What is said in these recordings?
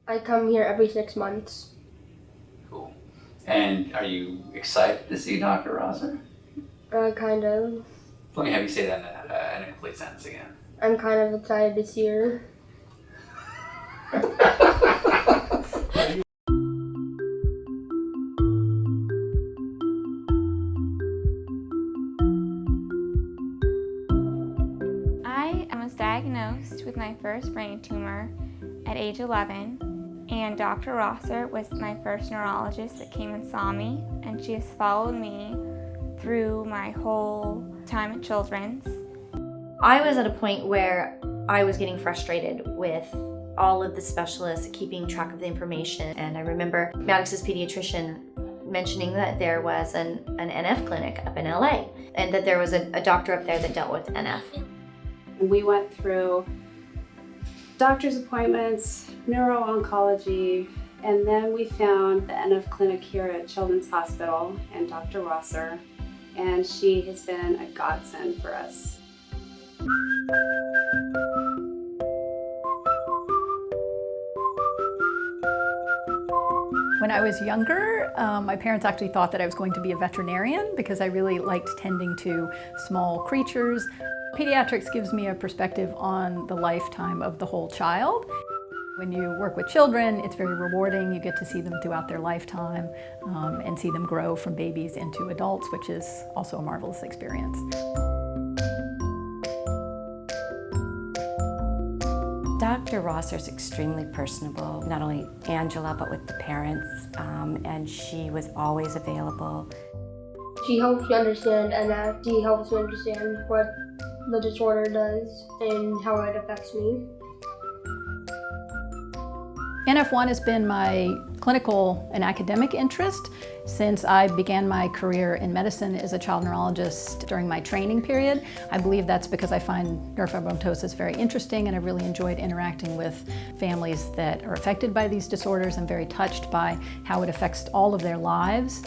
I come here every 6 months. Cool. And are you excited to see Dr. Rosser? Kind of. Let me have you say that in a complete sentence again. I'm kind of excited to see her. I was diagnosed with my first brain tumor at age 11, and Dr. Rosser was my first neurologist that came and saw me, and she has followed me through my whole time at Children's. I was at a point where I was getting frustrated with all of the specialists keeping track of the information, and I remember Maddox's pediatrician mentioning that there was an NF clinic up in LA, and that there was a doctor up there that dealt with NF. We went through doctor's appointments, neuro-oncology, and then we found the NF clinic here at Children's Hospital and Dr. Rosser, and she has been a godsend for us. When I was younger, my parents actually thought that I was going to be a veterinarian because I really liked tending to small creatures. Pediatrics gives me a perspective on the lifetime of the whole child. When you work with children, it's very rewarding. You get to see them throughout their lifetime and see them grow from babies into adults, which is also a marvelous experience. Dr. Rosser is extremely personable, not only Angela, but with the parents, and she was always available. She helps me understand NF. She helps me understand what the disorder does and how it affects me. NF1 has been my clinical and academic interest since I began my career in medicine as a child neurologist during my training period. I believe that's because I find neurofibromatosis very interesting, and I really enjoyed interacting with families that are affected by these disorders. I'm very touched by how it affects all of their lives.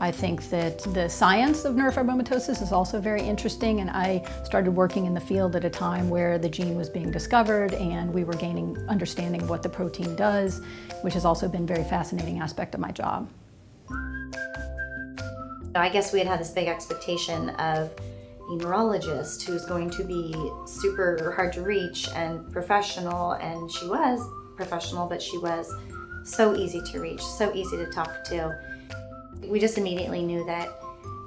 I think that the science of neurofibromatosis is also very interesting, and I started working in the field at a time where the gene was being discovered and we were gaining understanding of what the protein does, which has also been a very fascinating aspect of my job. I guess we had this big expectation of a neurologist who's going to be super hard to reach and professional, and she was professional, but she was so easy to reach, so easy to talk to. We just immediately knew that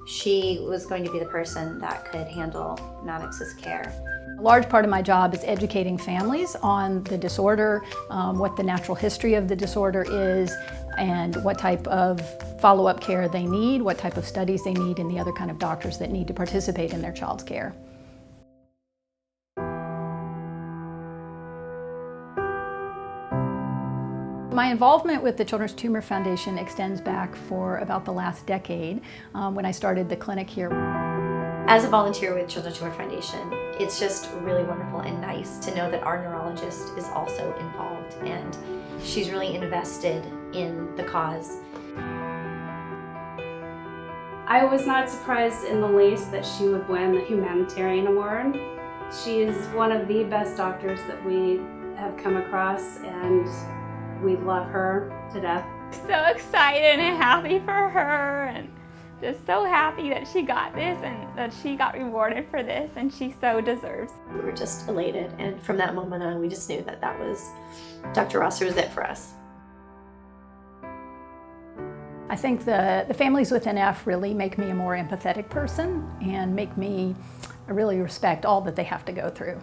she was going to be the person that could handle Maddox's care. A large part of my job is educating families on the disorder, what the natural history of the disorder is, and what type of follow-up care they need, what type of studies they need, and the other kind of doctors that need to participate in their child's care. My involvement with the Children's Tumor Foundation extends back for about the last decade when I started the clinic here. As a volunteer with Children's Tumor Foundation, it's just really wonderful and nice to know that our neurologist is also involved, and she's really invested in the cause. I was not surprised in the least that she would win the Humanitarian Award. She is one of the best doctors that we have come across, and we love her to death. So excited and happy for her, and just so happy that she got this and that she got rewarded for this, and she so deserves. We were just elated, and from that moment on, we just knew that Dr. Rosser was it for us. I think the families with NF really make me a more empathetic person and make me really respect all that they have to go through.